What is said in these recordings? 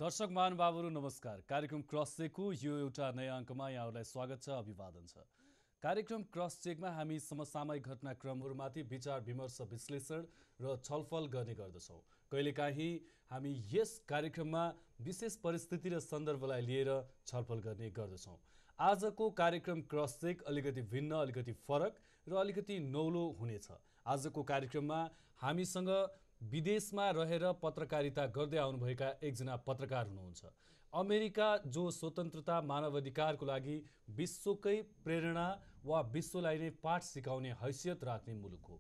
दर्शक महानुभावहरू नमस्कार। कार्यक्रम क्रस चेकको यो एउटा नयाँ अङ्कमा यहाँहरूलाई स्वागत छ, अभिवादन छ। कार्यक्रम क्रस चेकमा हामी समसामयिक घटनाक्रमहरूमाथि विचार विमर्श विश्लेषण र छलफल गर्ने गर्दछौँ। कहिलेकाहीँ हामी यस कार्यक्रममा विशेष परिस्थिति र सन्दर्भलाई लिएर छलफल गर्ने गर्दछौँ। आजको कार्यक्रम क्रस चेक अलिकति भिन्न, अलिकति फरक र अलिकति नौलो हुनेछ। आजको कार्यक्रममा हामीसँग विदेशमा रहेर पत्रकारिता गर्दै आउनुभएका एकजना पत्रकार हुनुहुन्छ। अमेरिका जो स्वतन्त्रता मानवाधिकारको लागि विश्वकै प्रेरणा वा विश्वलाई नै पाठ सिकाउने हैसियत राख्ने मुलुक हो।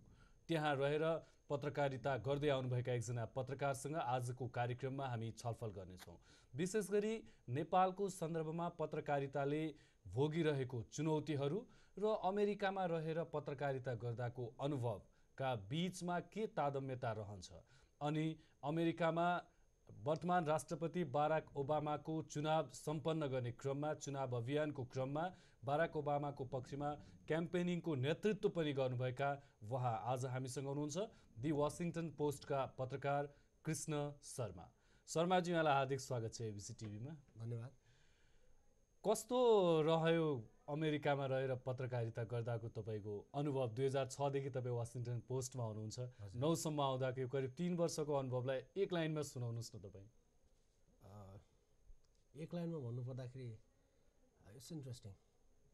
त्यहाँ रहेर पत्रकारिता गर्दै आउनुभएका एकजना पत्रकारसँग आजको कार्यक्रममा हामी छलफल गर्नेछौँ। विशेष गरी नेपालको सन्दर्भमा पत्रकारिताले भोगिरहेको चुनौतीहरू र अमेरिकामा रहेर पत्रकारिता गर्दाको अनुभव का बीचमा के तादम्यता रहन्छ अनि अमेरिकामा वर्तमान राष्ट्रपति बाराक ओबामाको चुनाव सम्पन्न गर्ने क्रममा, चुनाव अभियानको क्रममा बाराक ओबामाको पक्षमा क्याम्पेनिङको नेतृत्व पनि गर्नुभएका उहाँ आज हामीसँग हुनुहुन्छ। दि वाशिङटन पोस्टका पत्रकार कृष्ण शर्मा। शर्माजी, यहाँलाई हार्दिक स्वागत छ एबिसी टिभीमा। धन्यवाद। कस्तो रह्यो अमेरिकामा रहेर पत्रकारिता गर्दाको तपाईँको अनुभव? 2006 देखि तपाईँ वाशिङटन पोस्टमा हुनुहुन्छ। 9 सम्म आउँदाको करिब 3 वर्षको अनुभवलाई एक लाइनमा सुनाउनुहोस् न तपाईँ। एक लाइनमा भन्नुपर्दाखेरि इट्स इन्ट्रेस्टिङ,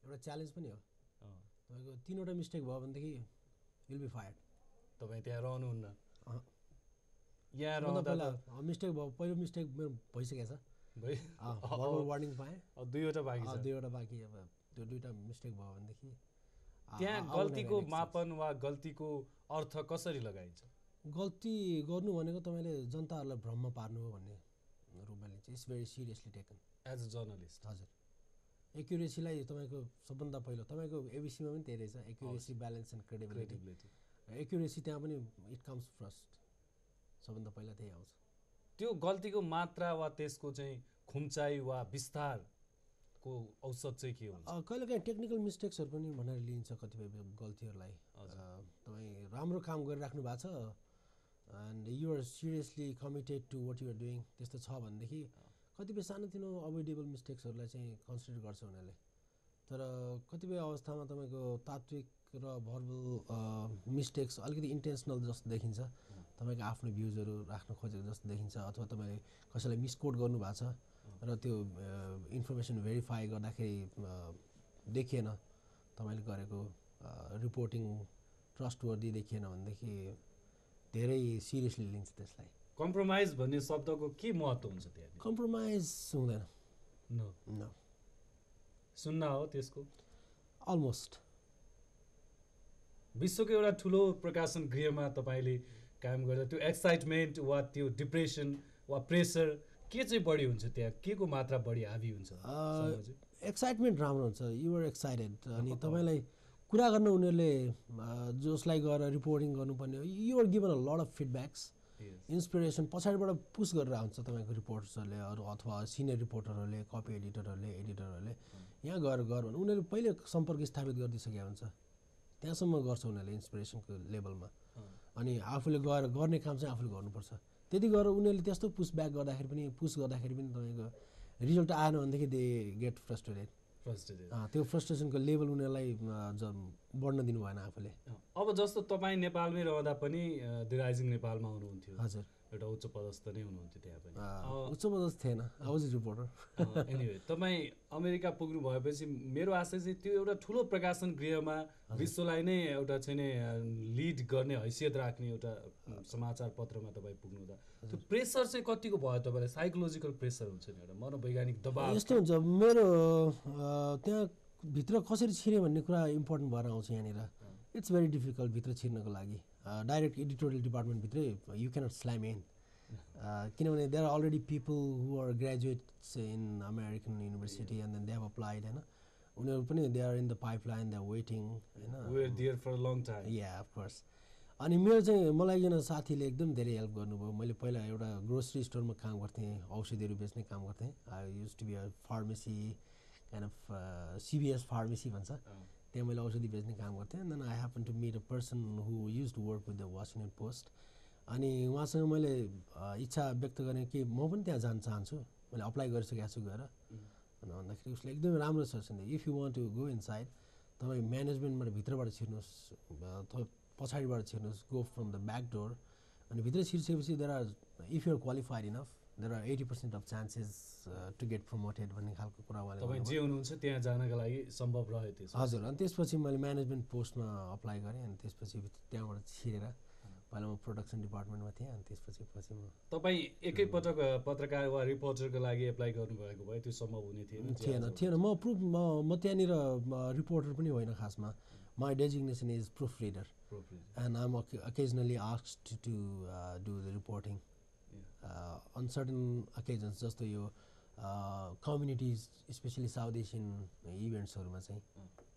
एउटा च्यालेन्ज पनि हो। तपाईँको 3वटा मिस्टेक भयो भनेदेखि विल बी फायर्ड। तपाईँ त्यहाँ रहनुहुन्न? यहाँ रहँदा मिस्टेक भयो, पहिलो मिस्टेक मेरो भइसकेको छ। वार्निङ पाएँ, 2वटा बाँकी छ। 2वटा बाँकी। अब त्यो 2टा मिस्टेक भयो भनेदेखि त्यहाँ गल्तीको मापन वा गल्तीको अर्थ कसरी लगाइन्छ? गल्ती गर्नु भनेको तपाईँले जनताहरूलाई भ्रममा पार्नु हो भन्ने रूपमा लिन्छ। It's very seriously taken as a journalist. हजुर, एक्युरेसीलाई तपाईँको सबभन्दा पहिलो तपाईँको एबिसीमा पनि त्यही रहेछ, accuracy, balance and credibility. Accuracy त्यहाँ पनि इट कम्स फर्स्ट, सबभन्दा पहिला त्यही आउँछ। त्यो गल्तीको मात्रा वा त्यसको चाहिँ खुम्चाइ वा विस्तारको औसत चाहिँ के हुन्छ? कहिलेकाहीँ टेक्निकल मिस्टेक्सहरू पनि भनेर लिइन्छ कतिपय गल्तीहरूलाई। तपाईँ राम्रो काम गरिराख्नु भएको छ and your seriously committed to what your doing, त्यस्तो छ भनेदेखि कतिपय सानोतिनो अभोइडेबल मिस्टेक्सहरूलाई चाहिँ कन्सिडर गर्छ उनीहरूले। तर कतिपय अवस्थामा तपाईँको तात्विक र भर्बल मिस्टेक्स अलिकति इन्टेन्सनल जस्तो देखिन्छ। तपाईँको आफ्नो भ्युजहरू राख्न खोजेको जस्तो देखिन्छ, अथवा तपाईँले कसैलाई मिसकोट गर्नुभएको छ र त्यो इन्फर्मेसन भेरिफाई गर्दाखेरि देखिएन, तपाईँले गरेको रिपोर्टिङ ट्रस्टवर्दी देखिएन भनेदेखि धेरै सिरियसली लिन्छ त्यसलाई। कम्प्रोमाइज भन्ने शब्दको के महत्त्व हुन्छ त्यहाँ? कम्प्रोमाइज हुँदैन। न सुन्न हो त्यसको अलमोस्ट। विश्वको एउटा ठुलो प्रकाशन गृहमा तपाईँले काम गर्दा त्यो एक्साइटमेन्ट वा त्यो डिप्रेसन वा प्रेसर के चाहिँ बढी हुन्छ त्यहाँ? के को मात्रा बढी हावी हुन्छ? एक्साइटमेन्ट राम्रो हुन्छ, युआर एक्साइटेड। अनि तपाईँलाई कुरा गर्न उनीहरूले जसलाई गएर रिपोर्टिङ गर्नुपर्ने हो, you're given a lot of feedbacks, inspiration पछाडिबाट पुस गरेर आउँछ तपाईँको रिपोर्टर्सहरूले अथवा सिनियर रिपोर्टरहरूले, कपी एडिटरहरूले यहाँ गएर गर भने उनीहरूले पहिले सम्पर्क स्थापित गरिदिइसकेको हुन्छ। त्यहाँसम्म गर्छ उनीहरूले इन्सपिरेसनको लेभलमा। अनि आफूले गएर गर्ने काम चाहिँ आफूले गर्नुपर्छ। त्यति गरेर उनीहरूले त्यस्तो पुस गर्दाखेरि पनि तपाईँको रिजल्ट आएन भनेदेखि दे गेट फ्रस्ट्रेटेड। त्यो फ्रस्ट्रेसनको लेभल उनीहरूलाई बढ्न दिनु भएन आफूले। अब जस्तो तपाईँ नेपालमै रहँदा पनि द राइजिङ नेपालमा हुनुहुन्थ्यो। हजुर, एउटा उच्च पदस्थ नै हुनुहुन्थ्यो त्यहाँ पनि। उच्च पदस्थ थिएन, I was a reporter. Anyway, तपाईँ अमेरिका पुग्नु भएपछि मेरो आशा चाहिँ त्यो एउटा ठुलो प्रकाशन गृहमा विश्वलाई नै एउटा चाहिँ लिड गर्ने हैसियत राख्ने एउटा समाचार पत्रमा तपाईँ पुग्नु हुँदा त्यो प्रेसर चाहिँ कतिको भयो तपाईँलाई? साइकोलोजिकल प्रेसर हुन्छ नि, एउटा मनोवैज्ञानिक दबाव यस्तो हुन्छ। मेरो त्यहाँ भित्र कसरी छिरे भन्ने कुरा इम्पोर्टेन्ट भएर आउँछ यहाँनिर। इट्स भेरी डिफिकल्ट भित्र छिर्नको लागि। डाइरेक्ट एडिटोरियल डिपार्टमेन्टभित्रै यु क्यानट स्ल्याम इन, किनभने there are already people who are graduates in American university and then they have applied, होइन? उनीहरू पनि they are in the pipeline, they are waiting, होइन? We are there for a long time. Yeah of course. अनि मेरो चाहिँ मलाई एकजना साथीले एकदम धेरै हेल्प गर्नुभयो। मैले पहिला एउटा ग्रोसरी स्टोरमा काम गर्थेँ, औषधिहरू बेच्ने काम गर्थेँ। I use to be a pharmacy kind of CBS pharmacy भन्छ, त्यहाँ मैले औषधि बेच्ने काम गर्थेँ। Then I happen to meet a person who use to work with the Washington Post. अनि उहाँसँग मैले इच्छा व्यक्त गरेँ कि म पनि त्यहाँ जान चाहन्छु मैले अप्लाई गरिसकेको छु गएर अनि भन्दाखेरि उसले एकदमै राम्रो सजेसन दियो if you want to go inside तपाईँ म्यानेजमेन्टबाट भित्रबाट छिर्नुहोस् पछाडिबाट छिर्नुहोस् go from the back door अनि भित्र छिर्सकेपछि there are if you're qualified enough there are 80% of chances to get promoted भन्ने खालको कुरा उहाँले तपाईँ जे हुनुहुन्छ त्यहाँ जानका लागि सम्भव रह्यो त्यो हजुर अनि त्यसपछि मैले म्यानेजमेन्ट पोस्टमा अप्लाई गरेँ अनि त्यसपछि त्यहाँबाट छिरेर पहिला म प्रोडक्सन डिपार्टमेन्टमा थिएँ अनि त्यसपछि म तपाईँ एकैपटक पत्रकार वा रिपोर्टरको लागि एप्लाई गर्नुभएको भए त्यो सम्भव हुने थिएन म त्यहाँनिर रिपोर्टर पनि होइन खासमा my designation is proof reader and I am occasionally asked to do the reporting on certain occasions जस्तो यो कम्युनिटिज स्पेसली साउथ एसियन इभेन्ट्सहरूमा चाहिँ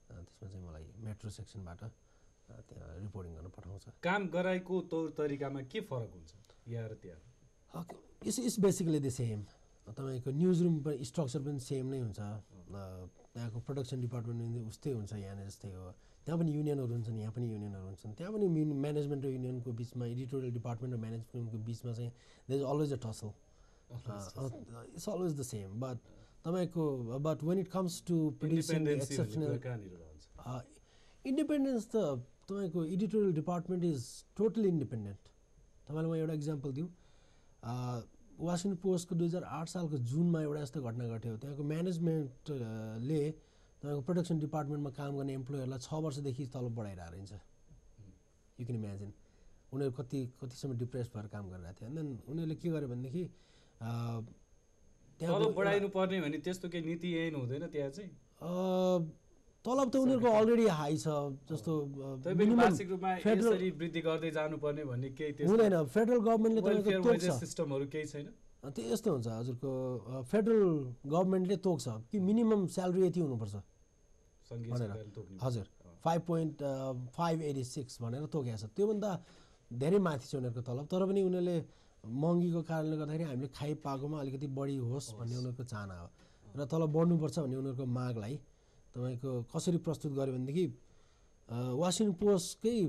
त्यसमा चाहिँ मलाई मेट्रो सेक्सनबाट त्यहाँ रिपोर्टिङ गर्न पठाउँछ काम गराएको तौर तरिकामा के फरक हुन्छ यहाँ र त्यहाँ इट्स बेसिकली द सेम तपाईँको न्युज रुम पनि स्ट्रक्चर पनि सेम नै हुन्छ त्यहाँको प्रोडक्सन डिपार्टमेन्ट पनि उस्तै हुन्छ यहाँनिर जस्तै हो त्यहाँ पनि युनियनहरू हुन्छन् यहाँ पनि युनियनहरू हुन्छन् त्यहाँ पनि म्यानेजमेन्ट र युनियनको बिचमा एडिटोरियल डिपार्टमेन्ट र म्यानेजमेन्टको बिचमा चाहिँ there is always a tussle it's always the same but when it comes to producing exceptional independence त तपाईँको editorial department is totally independent तपाईँलाई म एउटा इक्जाम्पल दिउँ वासिङटन पोस्टको 2008 सालको जुनमा एउटा यस्तो घटना घट्यो त्यहाँको म्यानेजमेन्टले तपाईँको प्रोडक्सन डिपार्टमेन्टमा काम गर्ने इम्प्लोयरलाई 6 वर्षदेखि तलब बढाइरहेको रहेछ यु क्यान इमेजिन उनीहरू कतिसम्म डिप्रेस भएर काम गरिरहेको थियो एन्ड देन उनीहरूले के गर्यो भनेदेखि तलब बढाइनु पर्ने भने त्यस्तो केही नीति ऐन हुँदैन त्यहाँ चाहिँ तलब त उनीहरूको अलरेडी हाई छ जस्तो वार्षिक रूपमा यसरी वृद्धि गर्दै जानुपर्ने भन्ने केही हुँदैन फेडरल गभर्मेन्टले तपाईँको तोक्छ सिस्टमहरू केही छैन त्यो यस्तो हुन्छ हजुरको फेडरल गभर्मेन्टले तोक्छ कि मिनिमम स्यालेरी यति हुनुपर्छ भनेर हजुर 5.586 भनेर तोकेको छ त्योभन्दा धेरै माथि छ उनीहरूको तलब तर पनि उनीहरूले महँगीको कारणले गर्दाखेरि हामीले खाइ पाएकोमा अलिकति बढी होस् भन्ने उनीहरूको चाहना हो र तलब बढ्नुपर्छ भन्ने उनीहरूको मागलाई तपाईँको कसरी प्रस्तुत गर्यो भनेदेखि वासिङटन पोस्टकै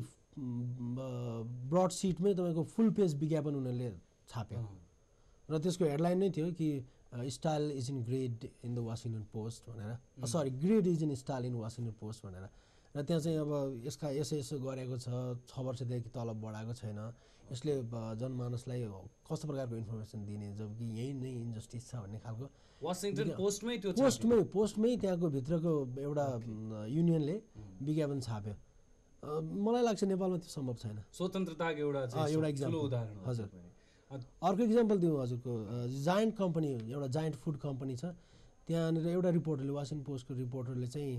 ब्रड सिटमै तपाईँको फुल पेज विज्ञापन उनीहरूले छाप्यो र त्यसको हेडलाइन नै थियो कि style is in grade in the Washington Post भनेर sorry grade is in style in Washington Post भनेर र त्यहाँ चाहिँ अब यसो गरेको छ 6 वर्षदेखि तलब बढाएको छैन यसले जनमानसलाई कस्तो प्रकारको इन्फर्मेसन दिने जबकि यही नै इन्जस्टिस छ भन्ने खालको वासिङटन पोस्टमै त्यो पोस्टमै त्यहाँको भित्रको एउटा युनियनले विज्ञापन छाप्यो मलाई लाग्छ नेपालमा त्यो सम्भव छैन स्वतन्त्रताको एउटा इक्जाम्पल हजुर अर्को इक्जाम्पल दिउँ हजुरको जायन्ट कम्पनी एउटा जायन्ट फुड कम्पनी छ त्यहाँनिर एउटा रिपोर्टरले वासिङटन पोस्टको रिपोर्टरले चाहिँ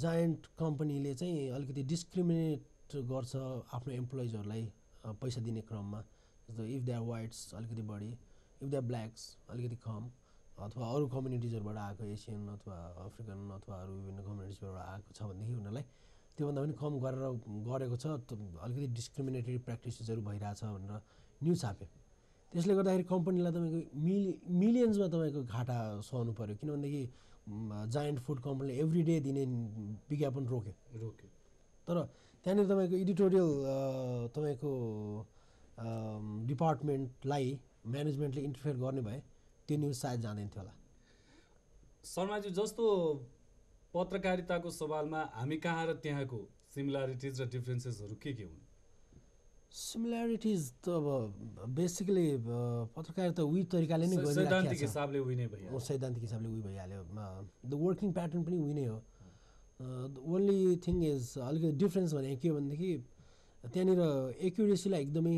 जायन्ट कम्पनीले चाहिँ अलिकति डिस्क्रिमिनेट गर्छ आफ्नो इम्प्लोइजहरूलाई पैसा दिने क्रममा जस्तो इफ दे आर वाइट्स अलिकति बढी इफ दे आर ब्ल्याक्स अलिकति कम अथवा अरू कम्युनिटिजहरूबाट आएको एसियन अथवा अफ्रिकन अथवा अरू विभिन्न कम्युनिटिजबाट आएको छ भनेदेखि उनीहरूलाई त्योभन्दा पनि कम गरेको छ अलिकति डिस्क्रिमिनेटरी प्र्याक्टिसेसहरू भइरहेछ भनेर न्युज छाप्यो त्यसले गर्दाखेरि कम्पनीलाई तपाईँको मिलियन्समा तपाईँको घाटा सहनु पऱ्यो किनभनेदेखि जायन्ट फुड कम्पनीले एभ्री डे दिने विज्ञापन रोक्यो तर त्यहाँनिर तपाईँको एडिटोरियल तपाईँको डिपार्टमेन्टलाई म्यानेजमेन्टले इन्टरफेयर गर्ने भए त्यो न्युज सायद जाँदैन थियो होला शर्माजी जस्तो पत्रकारिताको सवालमा हामी कहाँ र त्यहाँको सिमिल्यारिटिज र डिफ्रेन्सेसहरू के हुन् सिमिल्यारिटिज त अब बेसिकली पत्रकारिता उही तरिकाले नै सैद्धान्तिक हिसाबले उही नै भइहाल्यो सैद्धान्तिक हिसाबले उही भइहाल्यो द वर्किङ प्याटर्न पनि उही नै हो ओन्ली थिङ इज अलिकति डिफ्रेन्स भनेको के हो भनेदेखि त्यहाँनिर एक्युरेसीलाई एकदमै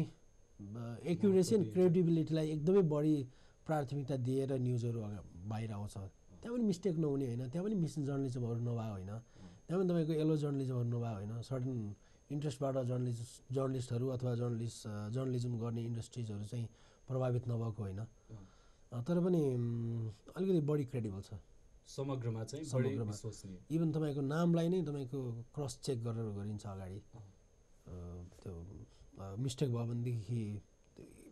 एक्युरेसी एन्ड क्रेडिबिलिटीलाई एकदमै बढी प्राथमिकता दिएर न्युजहरू बाहिर आउँछ त्यहाँ पनि मिस्टेक नहुने होइन त्यहाँ पनि मिस जर्नलिजमहरू नभएको होइन त्यहाँ पनि तपाईँको येलो जर्नलिजमहरू नभएको होइन सर्टन इन्ट्रेस्टबाट जर्नलिस्टहरू अथवा जर्नलिजम गर्ने इन्डस्ट्रिजहरू चाहिँ प्रभावित नभएको होइन तर पनि अलिकति बढी क्रेडिबल छ समग्रमा चाहिँ इभन तपाईँको नामलाई नै तपाईँको क्रस चेक गरेर गरिन्छ अगाडि त्यो मिस्टेक भयो भनेदेखि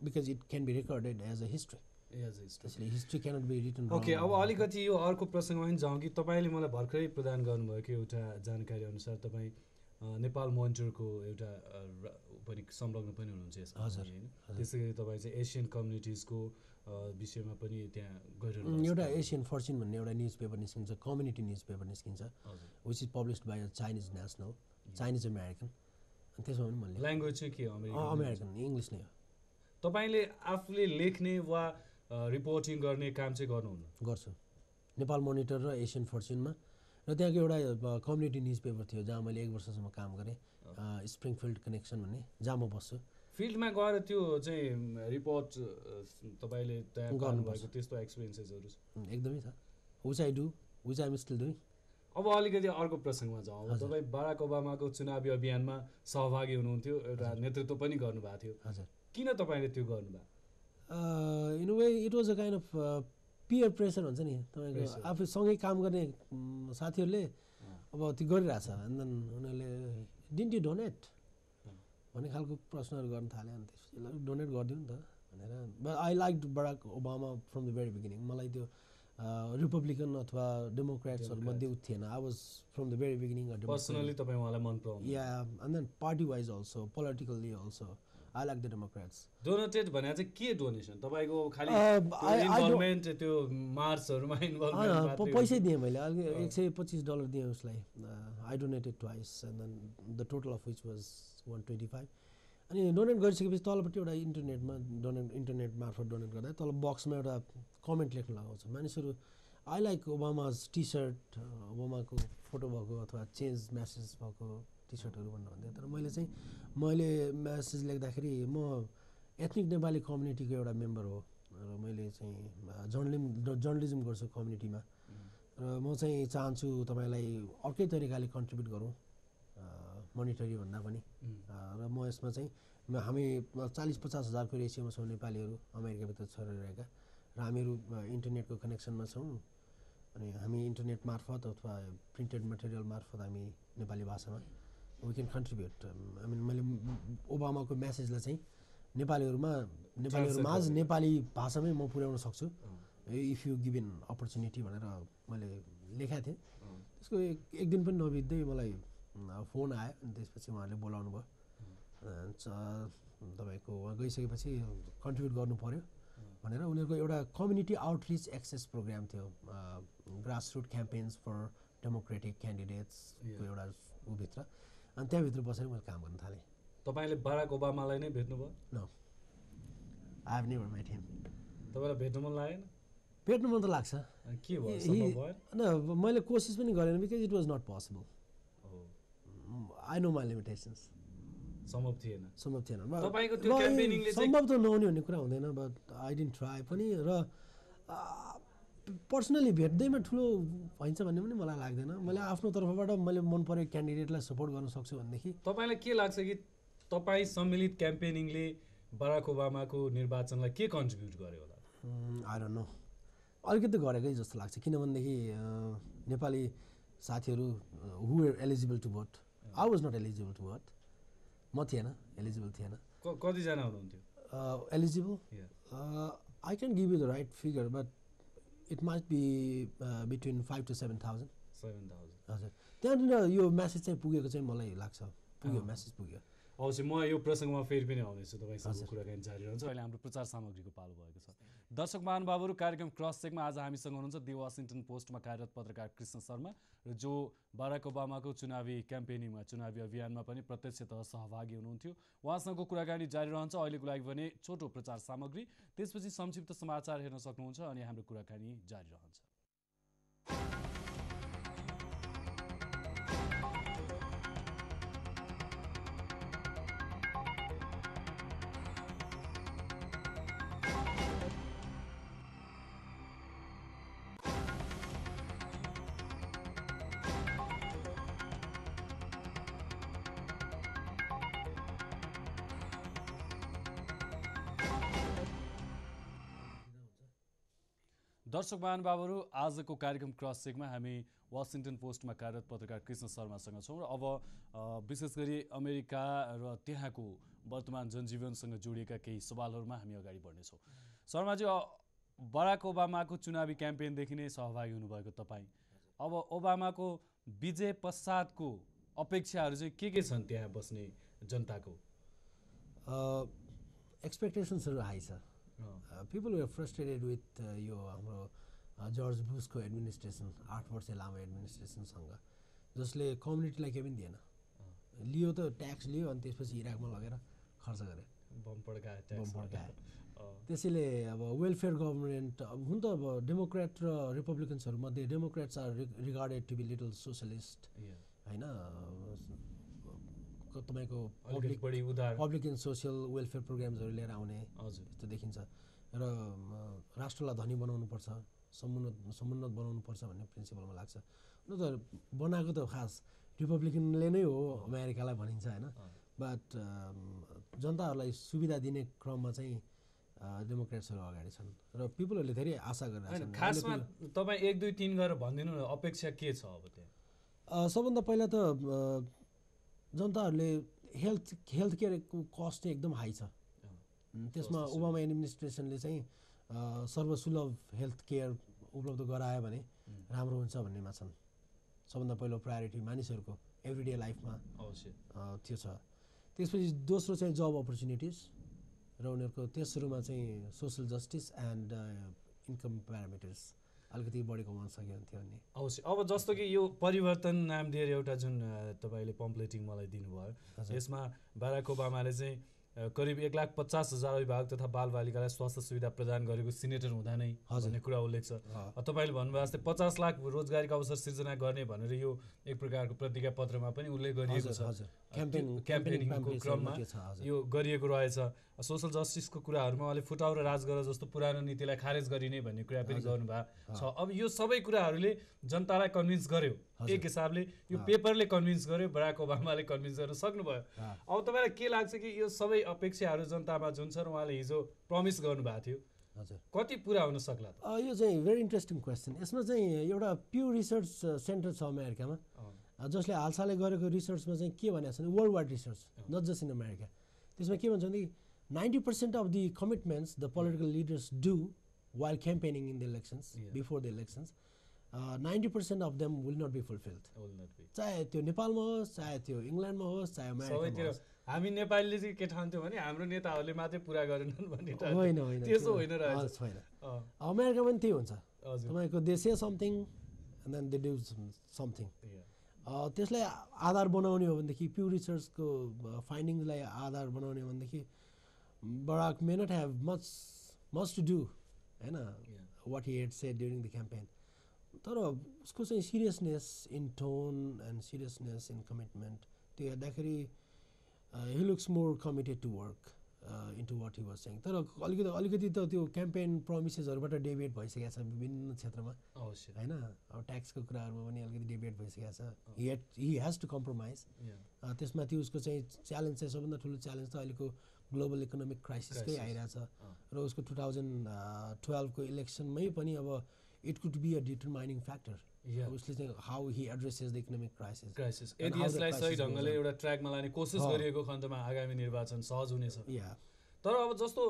because it can be recorded as a history त्यसले history cannot be written okay अब अलिकति यो अर्को प्रसङ्गमा पनि जाउँ कि तपाईँले मलाई भर्खरै प्रदान गर्नुभएको एउटा जानकारी अनुसार तपाईँ नेपाल मोनिटरको एउटा पनि संलग्न पनि हुनुहुन्छ यसमा हजुर, हैन त्यसै गरी तपाईँ चाहिँ एसियन कम्युनिटिजको विषयमा पनि त्यहाँ गइरहनु एउटा एसियन फर्च्युन भन्ने एउटा न्युज पेपर निस्किन्छ कम्युनिटी न्युज पेपर निस्किन्छ which is published by Chinese national Chinese American अनि त्यसमा पनि मैले ल्याङ्ग्वेज चाहिँ के अमेरिकन इङ्ग्लिस नै हो तपाईँले आफूले लेख्ने वा रिपोर्टिङ गर्ने काम चाहिँ गर्नुहुन्न गर्छु नेपाल मोनिटर र एसियन फर्च्युनमा र त्यहाँको एउटा कम्युनिटी न्युज पेपर थियो जहाँ मैले 1 वर्षसम्म काम गरेँ स्प्रिङफिल्ड कनेक्सन भन्ने जहाँ म बस्छु फिल्डमा गएर त्यो चाहिँ रिपोर्ट तपाईँले तयार गर्नुभएको त्यस्तो एक्सपिरियन्सेसहरू एकदमै छ which I do which I am still doing अब अलिकति अर्को प्रसङ्गमा जाउँ अब तपाईँ बाराक ओबामाको चुनावी अभियानमा सहभागी हुनुहुन्थ्यो एउटा नेतृत्व पनि गर्नुभएको थियो हजुर किन तपाईँले त्यो गर्नुभयो in way it was a kind of peer pressure हुन्छ नि तपाईँको आफू सँगै काम गर्ने साथीहरूले अब त्यो गरिरहेछ एन्ड देन उनीहरूले डिन्ट यु डोनेट भन्ने खालको प्रश्नहरू गर्न थाल्यो अनि त्यसपछि डोनेट गरिदिउँ नि त भनेर but I like Barack Obama from the very beginning मलाई त्यो रिपब्लिकन अथवा डेमोक्रेट्सहरू मध्ये उ थिएन I was from the very beginning personally तपाईँ उहाँलाई मन पराउनु या and then party wise also politically also I like the Democrats donated भने चाहिँ के डोनेसन तपाईँको खालि इन्भल्भमेन्ट त्यो मार्चहरूमा इन्भल्भमेन्ट पैसै दिएँ मैले $125 दिएँ उसलाई I donated twice and then the total of which was 125 अनि डोनेट गरिसकेपछि तलपट्टि एउटा इन्टरनेट मार्फत डोनेट गर्दा तल बक्समा एउटा कमेन्ट लेख्न लगाउँछ मानिसहरू I like Obama's T shirt ओबामाको फोटो भएको अथवा चेन्ज म्यासेज भएको टी सर्टहरू भन्नुहुन्थ्यो तर मैले म्यासेज लेख्दाखेरि म एथनिक नेपाली कम्युनिटीको एउटा मेम्बर हो र मैले चाहिँ जर्नलिजम गर्छु कम्युनिटीमा र म चाहिँ चाहन्छु तपाईँलाई अर्कै तरिकाले कन्ट्रिब्युट गरौँ मोनिटरी भन्दा पनि र म यसमा चाहिँ हामी 40-50 हजारको रेसियोमा छौँ नेपालीहरू अमेरिकाभित्र छरिरहेका र हामीहरू इन्टरनेटको कनेक्सनमा छौँ अनि हामी इन्टरनेट मार्फत अथवा प्रिन्टेड मटेरियल मार्फत हामी नेपाली भाषामा we can contribute I mean मैले ओबामाको म्यासेजलाई चाहिँ नेपालीहरूमाझ नेपाली भाषामै म पुर्याउन सक्छु इफ यु गिभन अपर्च्युनिटी भनेर मैले लेखाएको थिएँ त्यसको एक दिन पनि नबित्दै मलाई फोन आयो अनि त्यसपछि उहाँहरूले बोलाउनु भयो तपाईँको उहाँ गइसकेपछि कन्ट्रिब्युट गर्नु पऱ्यो भनेर उनीहरूको एउटा कम्युनिटी आउटरिच एक्सेस प्रोग्राम थियो ग्रासरुट क्याम्पेन्स फर डेमोक्रेटिक क्यान्डिडेट्सको एउटा उभित्र अनि त्यहाँभित्र बसेर मैले काम गर्न थालेँ तपाईँले बाराक ओबामालाई नै भेट्नुभयो नो आई हेभ नेभर मेट हिम तपाईँलाई भेट्नु मन लागेन भेट्नु मन त लाग्छ के भयो होइन मैले कोसिस पनि गरेन because it was not possible I know my limitations सम्भव थिएन तपाईँको त्यो क्याम्पेनिङले सम्भव त नहुने भन्ने कुरा हुँदैन बट आई डिन्ट ट्राई पनि र पर्सनली भेट्दैमा ठुलो भइन्छ भन्ने पनि मलाई लाग्दैन मैले आफ्नो तर्फबाट मैले मन परेको क्यान्डिडेटलाई सपोर्ट गर्न सक्छु भनेदेखि तपाईँलाई के लाग्छ कि तपाईँ सम्मिलित क्याम्पेनिङले बाराक ओबामाको निर्वाचनलाई के कन्ट्रिब्युट गर्यो होला आई डोन्ट नो अलिकति गरेकै जस्तो लाग्छ किनभनेदेखि नेपाली साथीहरू who were eligible to vote I was not eligible to vote म थिएन एलिजिबल थिएन कतिजना हुनुहुन्थ्यो eligible I can give you the right figure but it might be between 5,000 to 7,000 हजुर त्यहाँनिर यो म्यासेज चाहिँ पुगेको चाहिँ मलाई लाग्छ पुग्यो म्यासेज पुग्यो अवश्य म यो प्रसङ्गमा फेरि पनि आउनेछु तपाईँसँग कुराकानी जारी रहन्छ अहिले हाम्रो प्रचार सामग्रीको पालो भएको छ दर्शक महानुभावहरू कार्यक्रम क्रस चेकमा आज हामीसँग हुनुहुन्छ दि वासिङटन पोस्टमा कार्यरत पत्रकार कृष्ण शर्मा र जो बाराक ओबामाको चुनावी क्याम्पेनिङमा चुनावी अभियानमा पनि प्रत्यक्षतः सहभागी हुनुहुन्थ्यो उहाँसँगको कुराकानी जारी रहन्छ अहिलेको लागि भने छोटो प्रचार सामग्री त्यसपछि संक्षिप्त समाचार हेर्न सक्नुहुन्छ अनि हाम्रो कुराकानी जारी रहन्छ दर्शक महानुभावहरू आजको कार्यक्रम क्रस चेकमा हामी वासिङटन पोस्टमा कार्यरत पत्रकार कृष्ण शर्मासँग छौँ र अब विशेष गरी अमेरिका र त्यहाँको वर्तमान जनजीवनसँग जोडिएका केही सवालहरूमा हामी अगाडि बढ्नेछौँ शर्माजी बाराक ओबामाको चुनावी क्याम्पेनदेखि नै सहभागी हुनुभएको तपाईँ अब ओबामाको विजय पश्चातको अपेक्षाहरू चाहिँ के छन् त्यहाँ बस्ने जनताको? एक्सपेक्टेसन्सहरू हाई छ. पिपल वर फ्रस्ट्रेटेड विथ यो हाम्रो जर्ज बुसको एडमिनिस्ट्रेसन, 8 वर्ष लामो एडमिनिस्ट्रेसनसँग, जसले कम्युनिटीलाई केही पनि दिएन. लियो त ट्याक्स लियो अनि त्यसपछि इराकमा लगेर खर्च गरे, बम पड्कायो. त्यसैले अब वेलफेयर गभर्मेन्ट हुन त अब डेमोक्रेट र रिपब्लिकन्सहरू मध्ये democrats are regarded to be little socialist होइन. तपाईँको पब्लिक एन्ड सोसियल वेलफेयर प्रोग्राम्सहरू लिएर आउने त्यस्तो देखिन्छ. र राष्ट्रलाई धनी बनाउनुपर्छ, समुन्नत बनाउनुपर्छ भन्ने प्रिन्सिपलमा लाग्छ. न त बनाएको त खास रिपब्लिकनले नै हो अमेरिकालाई भनिन्छ होइन. बट जनताहरूलाई सुविधा दिने क्रममा चाहिँ डेमोक्रेट्सहरू अगाडि छन् र पिपलहरूले धेरै आशा गरिरहेका छन्. खासमा तपाईँ 1 2 3 गरेर भनिदिनु न, अपेक्षा के छ अब त्यहाँ? सबभन्दा पहिला त जनताहरूले हेल्थ केयरको कस्ट चाहिँ एकदम हाई छ. त्यसमा ओबामा एडमिनिस्ट्रेसनले चाहिँ सर्वसुलभ हेल्थ केयर उपलब्ध गरायो भने राम्रो हुन्छ भन्नेमा छन्. सबभन्दा पहिलो प्रायोरिटी मानिसहरूको एभ्रिडे लाइफमा त्यो छ. त्यसपछि दोस्रो चाहिँ जब अपर्च्युनिटिज र उनीहरूको तेस्रोमा चाहिँ social justice and income parameters अलिकति बढी कमाउन सक्यो हुन्थ्यो भन्ने. अवश्य. अब जस्तो कि यो परिवर्तन नाम दिएर एउटा जुन तपाईँले पम्पलेटिङ मलाई दिनुभयो, यसमा बाराक ओबामाले चाहिँ करिब 1,50,000 अभिभावक तथा बालबालिकालाई स्वास्थ्य सुविधा प्रदान गरेको सिनेटर हुँदा नै भन्ने कुरा उल्लेख छ. तपाईँले भन्नुभयो जस्तै 50 लाख रोजगारीको अवसर सिर्जना गर्ने भनेर यो एक प्रकारको प्रतिज्ञा पत्रमा पनि उल्लेख गरिएको छ. क्याम्पेनिङको क्रममा यो गरिएको रहेछ. सोसल जस्टिसको कुराहरूमा उहाँले फुटाउ र राज गर जस्तो पुरानो नीतिलाई खारेज गरिने भन्ने कुरा पनि गर्नुभएको छ. अब यो सबै कुराहरूले जनतालाई कन्भिन्स गर्यो, एक हिसाबले यो पेपरले कन्भिन्स गर्यो, बराक ओबामाले कन्भिन्स गर्न सक्नुभयो. अब तपाईँलाई के लाग्छ कि यो सबै अपेक्षाहरू जनतामा जुन छ र उहाँले हिजो प्रमिस गर्नुभएको थियो, कति पुरा हुन सक्ला त? यो चाहिँ भेरी इन्ट्रेस्टिङ क्वेसन. यसमा चाहिँ एउटा प्यु रिसर्च सेन्टर छ अमेरिकामा, जसले हालसालै गरेको रिसर्चमा चाहिँ के भनेको छ भने world wide research, not just in America. त्यसमा के भन्छ भने 90% of the commitments the political leaders do while campaigning in the elections, before the elections, 90% of them will not be fulfilled. चाहे त्यो नेपालमा होस्, चाहे त्यो इङ्ल्यान्डमा होस्, चाहे अमेरिकामा होस्. हामी नेपालीले चाहिँ के ठान्थ्यौँ भने हाम्रो नेताहरूले मात्रै पुरा गरेनन् भन्ने. होइन, त्यसो होइन रहेछ. छैन. अमेरिकामा पनि त्यही हुन्छ. तपाईँको they say something and then they do something. त्यसलाई आधार बनाउने हो भनेदेखि, प्यु रिसर्चको फाइन्डिङ्सलाई आधार बनाउने हो भनेदेखि, Barack may not have much to do होइन, what he had said during the campaign. तर उसको चाहिँ seriousness in tone and seriousness in commitment त्यो हेर्दाखेरि he looks more committed to work into what he was saying. तर अलिकति त त्यो क्याम्पेन प्रमिसेसहरूबाट डेभिएट भइसकेको छ विभिन्न क्षेत्रमा होइन. अब ट्याक्सको कुराहरूमा पनि अलिकति डेभिएट भइसकेको छ. He has to compromise. त्यसमाथि उसको चाहिँ च्यालेन्ज चाहिँ सबभन्दा ठुलो च्यालेन्ज त अहिलेको ग्लोबल इकोनोमिक क्राइसिसकै आइरहेछ. र उसको 2012 को इलेक्सनमै पनि अब it could be a determining factor. उसले चाहिँ how he addresses the economic crisis. यदि यसलाई सही ढङ्गले एउटा ट्र्याकमा लाने कोसिस गरिएको खण्डमा आगामी निर्वाचन सहज हुनेछ. तर अब जस्तो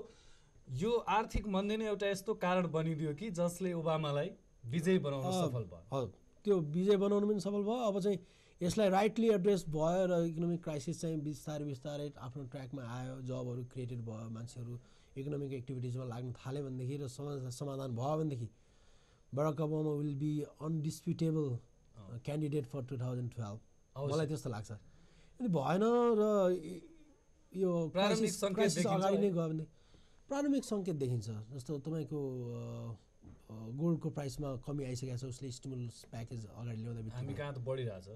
यो आर्थिक मन्दी नै एउटा यस्तो कारण बनिदियो कि जसले ओबामालाई विजयी बनाउन सफल भयो. त्यो विजय बनाउनु पनि सफल भयो. अब चाहिँ यसलाई राइटली एड्रेस भयो र इकोनोमिक क्राइसिस चाहिँ बिस्तारै आफ्नो ट्र्याकमा आयो, जबहरू क्रिएटेड भयो, मान्छेहरू इकोनोमिक एक्टिभिटिजमा लाग्न थाल्यो भनेदेखि र समाधान भयो भनेदेखि Barack Obama will be undisputable candidate for 2012. मलाई त्यस्तो लाग्छ. यदि भएन र यो क्राइसिस अगाडि नै गयो भने प्रारम्भिक सङ्केत देखिन्छ. जस्तो तपाईँको गोल्डको प्राइसमा कमी आइसकेको छ, उसले स्टिमुलस प्याकेज अगाडि ल्याउँदा हामी कहाँ त बढिरहेछ.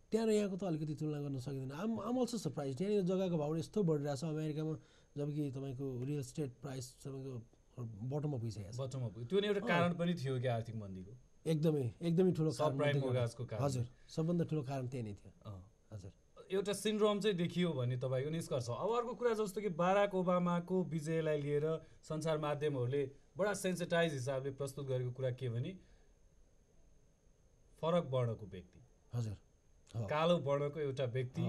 त्यहाँ र यहाँको त अलिकति तुलना गर्न सकिँदैन. आम अल्सो सरप्राइज. त्यहाँनिर जग्गाको भाउ यस्तो बढिरहेछ अमेरिकामा, जबकि तपाईँको रियल इस्टेट प्राइस तपाईँको बटममा पुगिसकेको छ. त्यो नै एउटा कारण पनि थियो कि आर्थिक मन्दीको. एकदमै ठुलो कारण. हजुर, सबभन्दा ठुलो कारण त्यही नै थियो. हजुर, एउटा सिन्ड्रोम चाहिँ देखियो भन्ने तपाईँको निष्कर्ष. अब अर्को कुरा जस्तो कि बाराक ओबामाको विजयलाई लिएर सञ्चार माध्यमहरूले बडा सेन्सिटाइज हिसाबले प्रस्तुत गरेको कुरा के भने फरक वर्णको व्यक्ति, हजुर, कालो वर्णको एउटा व्यक्ति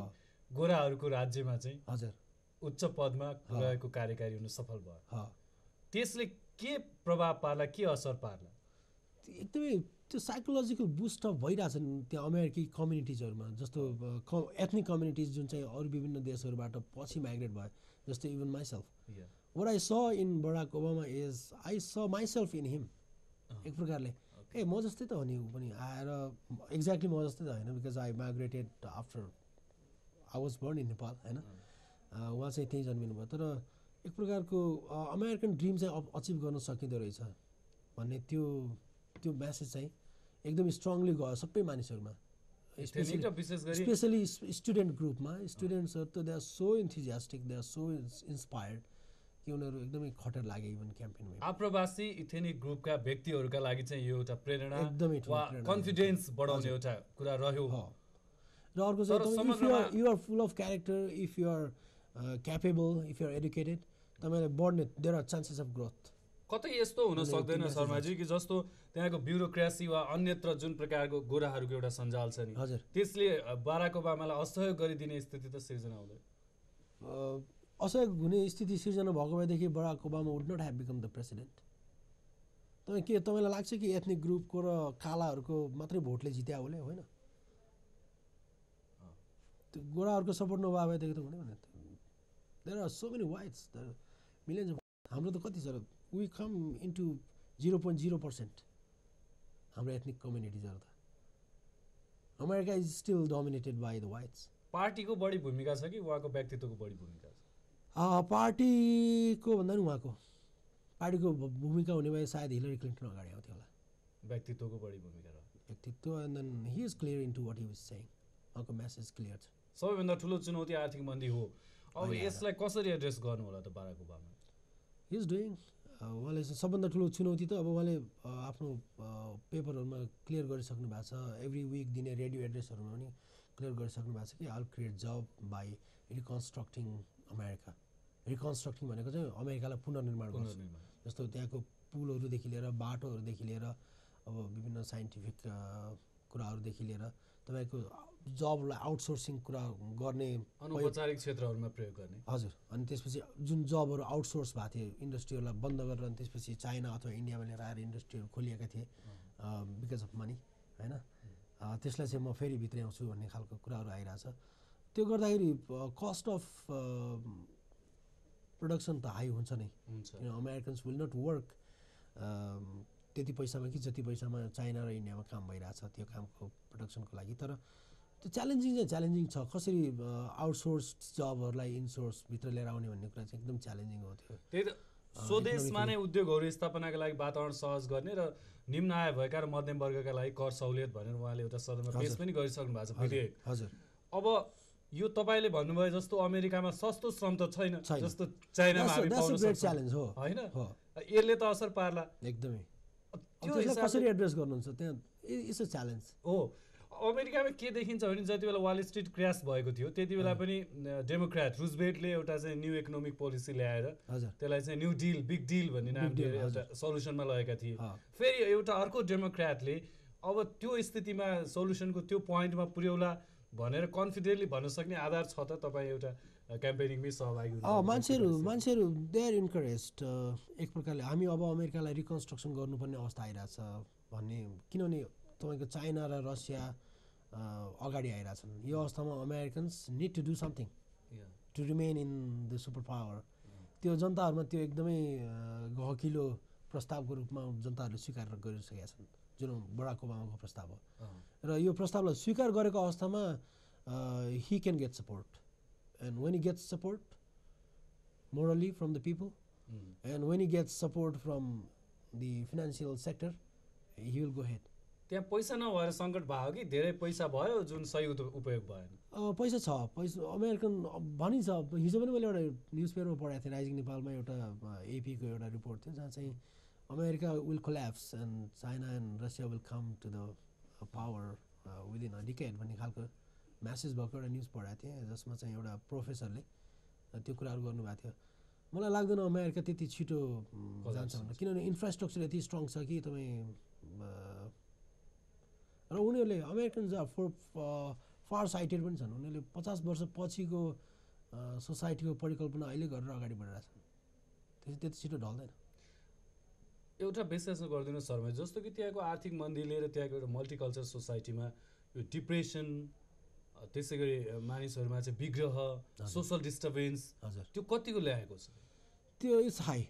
गोराहरूको राज्यमा चाहिँ हजुर उच्च पदमा रहेको कार्यकारी हुन सफल भयो. त्यसले के प्रभाव पार्ला, के असर पार्ला? एकदमै त्यो साइकोलोजिकल बुस्ट अप भइरहेछ नि त्यहाँ अमेरिकी कम्युनिटिजहरूमा जस्तो एथनिक कम्युनिटिज जुन चाहिँ अरू विभिन्न देशहरूबाट पछि माइग्रेट भयो जस्तो even myself what I saw in Barack Obama is I saw myself in him एक प्रकारले ए म जस्तै त हो नि ऊ पनि आएर एक्ज्याक्टली म जस्तै त होइन because I migrated after I was born in Nepal होइन उहाँ चाहिँ त्यहीँ जन्मिनु भयो तर एक प्रकारको अमेरिकन ड्रिम चाहिँ अचिभ गर्न सकिँदो रहेछ भन्ने त्यो म्यासेज चाहिँ एकदम स्ट्रङली गयो सबै मानिसहरूमा स्पेसली स्टुडेन्ट ग्रुपमा स्टुडेन्ट्सहरू त they are so enthusiastic they are so inspired कि उनीहरू एकदमै खटेर लागे इभन क्याम्पेनमा आप्रवासी इथेनिक ग्रुपका व्यक्तिहरूका लागि चाहिँ यो एउटा प्रेरणा एकदमै वा कन्फिडेन्स बढाउने एउटा कुरा रह्यो र अर्को चाहिँ if you are full of character if you are capable if you are educated तपाईँलाई बढ्ने there are chances of growth कतै यस्तो हुन सक्दैन शर्माजी कि जस्तो त्यहाँको ब्युरोक्रेसी वा अन्यत्र जुन प्रकारको गोराहरूको एउटा सञ्जाल छ नि त्यसले बाराक ओबामालाई असहयोग गरिदिने स्थिति त सिर्जना हुँदैन असहयोग हुने स्थिति सिर्जना भएको भएदेखि Barack Obama would not have become the president तपाईँलाई लाग्छ कि एथनिक ग्रुपको र कालाहरूको मात्रै भोटले जित्या होला होइन त्यो गोराहरूको सपोर्ट नभए भएदेखि त हुँदैन there are so many whites millions हाम्रो त कति छ वी कम इन्टु 0.0% हाम्रो एथनिक कम्युनिटिजहरू त America is still dominated by the whites पार्टीको बढी भूमिका छ कि उहाँको व्यक्तित्वको बढी भूमिका छ पार्टीको भन्दा नि उहाँको पार्टीको भूमिका हुने भए सायद हिलरी क्लिन्टन अगाडि आउँथ्यो होला व्यक्तित्वको बढी भूमिका रह्यो व्यक्तित्व and then he is clear into what he was saying उहाँको मेसेज क्लियर छ सबैभन्दा ठुलो चुनौती आर्थिक मन्दी हो अब यसलाई कसरी एड्रेस गर्नु होला त Barack Obama he is doing उहाँले सबभन्दा ठुलो चुनौती त अब उहाँले आफ्नो पेपरहरूमा क्लियर गरिसक्नु भएको छ एभ्री विक दिने रेडियो एड्रेसहरूमा पनि क्लियर गरिसक्नु भएको छ कि आल क्रिएट जब बाई रिकन्स्ट्रक्टिङ अमेरिका रिकन्स्ट्रक्टिङ भनेको चाहिँ अमेरिकालाई पुनर्निर्माण गर्छ जस्तो त्यहाँको पुलहरूदेखि लिएर बाटोहरूदेखि लिएर अब विभिन्न साइन्टिफिक कुराहरूदेखि लिएर तपाईँको जबलाई आउटसोर्सिङ कुरा गर्ने अनौपचारिक क्षेत्रहरूमा प्रयोग गर्ने हजुर अनि त्यसपछि जुन जबहरू आउटसोर्स भएको थियो इन्डस्ट्रीहरूलाई बन्द गरेर अनि त्यसपछि चाइना अथवा इन्डियामा लिएर आएर इन्डस्ट्रीहरू खोलिएका थिए बिकज अफ मनी होइन त्यसलाई चाहिँ म फेरि भित्रै आउँछु भन्ने खालको कुराहरू आइरहेछ त्यो गर्दाखेरि कस्ट अफ प्रोडक्सन त हाई हुन्छ नै अमेरिकन्स विल नट वर्क त्यति पैसामा कि जति पैसामा चाइना र इन्डियामा काम भइरहेछ त्यो कामको प्रोडक्सनको लागि तर त्यो च्यालेन्जिङ चाहिँ च्यालेन्जिङ छ कसरी आउटसोर्स जबहरूलाई इनसोर्सभित्र लिएर आउने भन्ने कुरा चाहिँ एकदम च्यालेन्जिङ हो त्यो त्यही त स्वदेशमा नै उद्योगहरू स्थापनाका लागि वातावरण सहज गर्ने र निम्न आय भएका र मध्यम वर्गका लागि कर सहुलियत भनेर उहाँले एउटा सदनमा पेश पनि गरिसक्नु भएको छ विधेयक हजुर अब यो तपाईँले भन्नुभयो जस्तो अमेरिकामा सस्तो श्रम त छैन जस्तो चाइनामा हामी पाउन सक्छौँ होइन यसले त असर पार्ला एकदमै त्यो कसरी एड्रेस गर्नुहुन्छ त्यहाँ इट्स अ च्यालेन्ज हो अमेरिकामा के देखिन्छ भने जति बेला वाल स्ट्रिट क्र्यास भएको थियो त्यति बेला पनि डेमोक्र्याट रुजवेल्टले एउटा चाहिँ न्यू इकोनोमिक पोलिसी ल्याएर त्यसलाई चाहिँ न्यू डिल बिग डिल भन्ने नाम दिएर एउटा सल्युसनमा लगेका थिए फेरि एउटा अर्को डेमोक्र्याटले अब त्यो स्थितिमा सल्युसनको त्यो पोइन्टमा पुर्याउला भनेर कन्फिडेन्टली भन्न सक्ने आधार छ त तपाईँ एउटा क्याम्पेनिङमै सहभागी मान्छेहरू दे आर इन्करेज्ड एक प्रकारले हामी अब अमेरिकालाई रिकन्स्ट्रक्सन गर्नुपर्ने अवस्था आइरहेछ भन्ने किनभने तपाईँको चाइना र रसिया अगाडि आइरहेछन् यो अवस्थामा Americans need to do something to remain in the super power त्यो जनताहरूमा त्यो एकदमै गहकिलो प्रस्तावको रूपमा जनताहरूले स्वीकार गरिसकेका छन् जुन बराक ओबामाको प्रस्ताव हो र यो प्रस्तावलाई स्वीकार गरेको अवस्थामा he can get support and when he gets support morally from the people and when he gets support from the financial sector he will go ahead त्यहाँ पैसा नभएर सङ्कट भयो कि धेरै पैसा भयो जुन सही उपयोग भएन पैसा छ पैसा अमेरिकन भनिन्छ हिजो पनि मैले एउटा न्युज पेपरमा पढाएको थिएँ राइजिङ नेपालमा एउटा एपीको एउटा रिपोर्ट थियो जहाँ चाहिँ America will collapse and China and Russia will come to the power within a decade भन्ने खालको म्यासेज भएको एउटा न्युज पढाएको थिएँ जसमा चाहिँ एउटा प्रोफेसरले त्यो कुराहरू गर्नुभएको थियो मलाई लाग्दैन अमेरिका त्यति छिटो जान्छ भनेर किनभने इन्फ्रास्ट्रक्चर यति स्ट्रङ छ कि तपाईँ र उनीहरूले अमेरिकन्स फार साइटेड पनि छन् उनीहरूले 50 वर्ष पछिको सोसाइटीको परिकल्पना अहिले गरेर अगाडि बढिरहेछन् त्यति छिटो ढल्दैन एउटा विश्लेषण गरिदिनु शर्मा, जस्तो कि त्यहाँको आर्थिक मन्दीले र त्यहाँको एउटा मल्टिकल्चर सोसाइटीमा यो डिप्रेसन, त्यसै गरी मानिसहरूमा चाहिँ विग्रह, सोसल डिस्टर्बेन्स, हजुर त्यो कतिको ल्याएको छ? त्यो इट्स हाई।